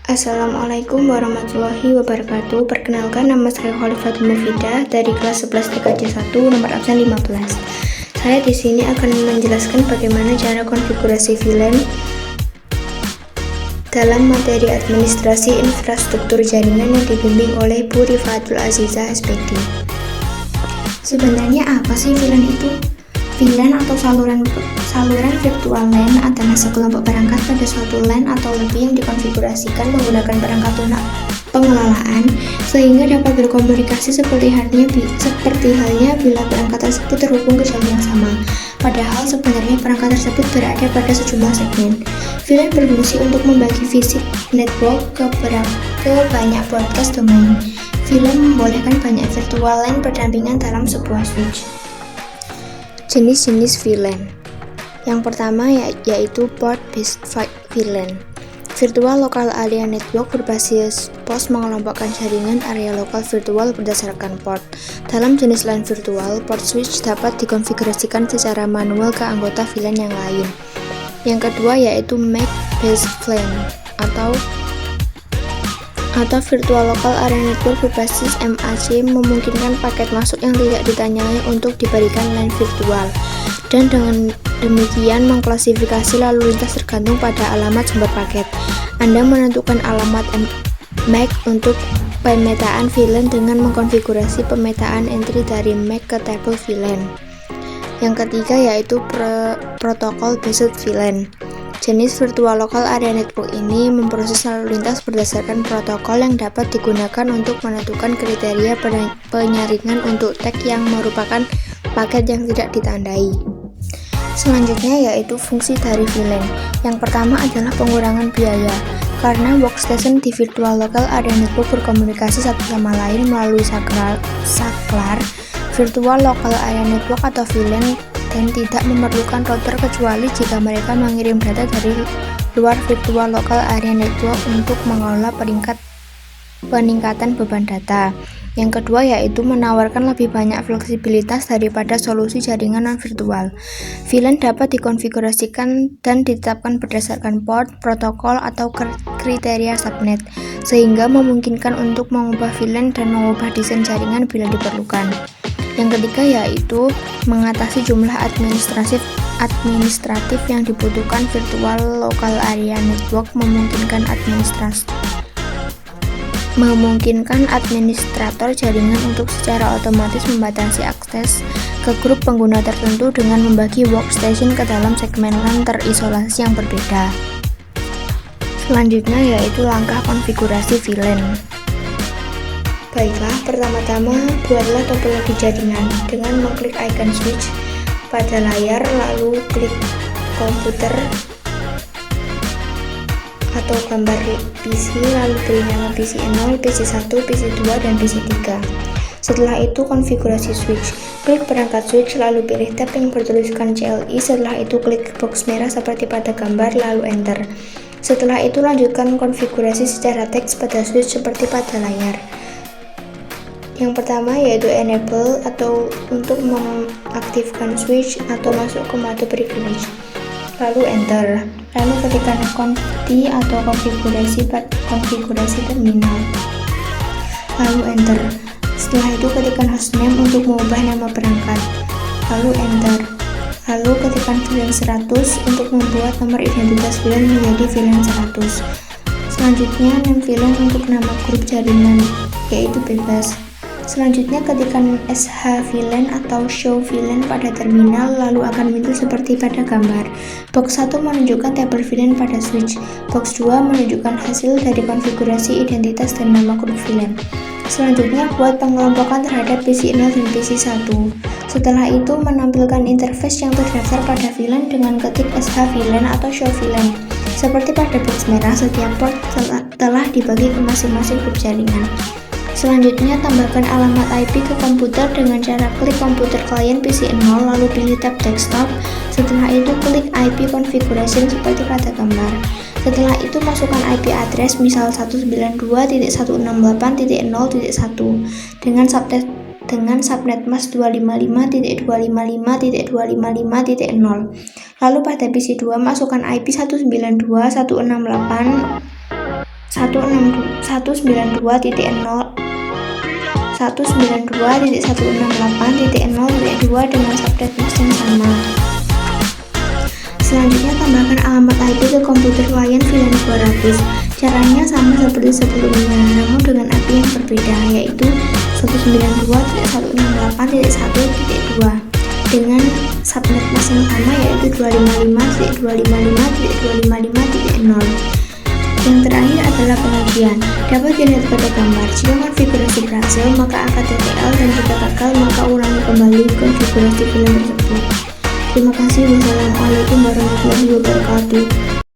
Assalamualaikum warahmatullahi wabarakatuh. Perkenalkan, nama saya Khalifatul Mufidah dari kelas 11 TKJ 1 nomor absen 15. Saya di sini akan menjelaskan bagaimana cara konfigurasi VLAN dalam materi administrasi infrastruktur jaringan yang dibimbing oleh Bu Rifaatul Azizah SPD. Sebenarnya apa sih VLAN itu? VLAN atau saluran virtual LAN adalah sekelompok perangkat pada suatu LAN atau lebih yang dikonfigurasikan menggunakan perangkat lunak pengelolaan sehingga dapat berkomunikasi seperti halnya bila perangkat tersebut terhubung ke jalur yang sama. Padahal sebenarnya perangkat tersebut berada pada sejumlah segmen. VLAN berfungsi untuk membagi fisik network ke banyak broadcast domain. VLAN membolehkan banyak virtual LAN berdampingan dalam sebuah switch. Jenis-jenis VLAN. Yang pertama yaitu port-based VLAN. Virtual Local Area Network berbasis POS mengelompokkan jaringan area lokal virtual berdasarkan port. Dalam jenis LAN virtual, port switch dapat dikonfigurasikan secara manual ke anggota VLAN yang lain. Yang kedua yaitu MAC-based VLAN atau Virtual Local Area Network berbasis MAC memungkinkan paket masuk yang tidak ditanyai untuk diberikan LAN virtual, dan dengan demikian mengklasifikasi lalu lintas tergantung pada alamat sumber paket. Anda menentukan alamat MAC untuk pemetaan VLAN dengan mengkonfigurasi pemetaan entry dari MAC ke tabel VLAN. Yang ketiga yaitu protokol based VLAN. Jenis Virtual Local Area Network ini memproses lalu lintas berdasarkan protokol yang dapat digunakan untuk menentukan kriteria penyaringan untuk tag yang merupakan paket yang tidak ditandai. Selanjutnya yaitu fungsi dari VLAN. Yang pertama adalah pengurangan biaya, karena workstation di Virtual Local Area Network berkomunikasi satu sama lain melalui saklar Virtual Local Area Network atau VLAN, dan tidak memerlukan router kecuali jika mereka mengirim data dari luar Virtual Local Area Network untuk mengelola peningkatan beban data. Yang kedua yaitu menawarkan lebih banyak fleksibilitas daripada solusi jaringan non-virtual. VLAN dapat dikonfigurasikan dan ditetapkan berdasarkan port, protokol, atau kriteria subnet, sehingga memungkinkan untuk mengubah VLAN dan mengubah desain jaringan bila diperlukan. Yang ketiga yaitu mengatasi jumlah administratif yang dibutuhkan. Virtual Local Area Network memungkinkan administrator jaringan untuk secara otomatis membatasi akses ke grup pengguna tertentu dengan membagi workstation ke dalam segmen LAN terisolasi yang berbeda. Selanjutnya yaitu langkah konfigurasi VLAN. Baiklah, pertama-tama buatlah topologi jaringan dengan mengklik icon switch pada layar, lalu klik komputer atau gambar PC, lalu beri nama PC 0, PC 1, PC 2, dan PC 3. Setelah itu konfigurasi switch. Klik perangkat switch, lalu pilih tab yang bertuliskan CLI. Setelah itu klik box merah seperti pada gambar, lalu enter. Setelah itu lanjutkan konfigurasi secara teks pada switch seperti pada layar. Yang pertama yaitu enable atau untuk mengaktifkan switch atau masuk ke mode privilege, lalu enter, lalu ketikkan confi atau konfigurasi terminal, lalu enter. Setelah itu ketikkan hostname untuk mengubah nama perangkat, lalu enter, lalu ketikkan VLAN 100 untuk membuat nomor identitas VLAN menjadi VLAN 100. Selanjutnya name VLAN untuk nama grup jaringan yaitu bebas. Selanjutnya ketikkan SH VLAN atau show VLAN pada terminal, lalu akan muncul seperti pada gambar. Box 1 menunjukkan tabel VLAN pada switch. Box 2 menunjukkan hasil dari konfigurasi identitas dan nama grup VLAN. Selanjutnya buat pengelompokan terhadap PC 0 dan PC 1. Setelah itu menampilkan interface yang terdaftar pada VLAN dengan ketik SH VLAN atau show VLAN. Seperti pada box merah, setiap port telah dibagi ke masing-masing grup jaringan. Selanjutnya tambahkan alamat IP ke komputer dengan cara klik komputer klien PC 0, lalu pilih tab desktop. Setelah itu klik IP configuration seperti pada gambar. Setelah itu masukkan IP address misal 192.168.0.1 dengan subnet mask 255.255.255.0. Lalu pada PC 2 masukkan IP 192.168 192.168.0.2 dengan subnet mask yang sama. Selanjutnya, tambahkan alamat IP ke komputer klien VLAN 200. Caranya sama seperti sebelumnya, namun dengan IP yang berbeda, yaitu 192.168.1.2 dengan subnet mask yang sama, yaitu 255.255.255.0. Yang terakhir adalah pengujian. Dapat dilihat pada gambar. Jika konfigurasi berhasil, maka angkat TTL, dan jika gagal, maka ulangi kembali konfigurasi VLAN tersebut. Terima kasih. Wassalamualaikum warahmatullahi wabarakatuh.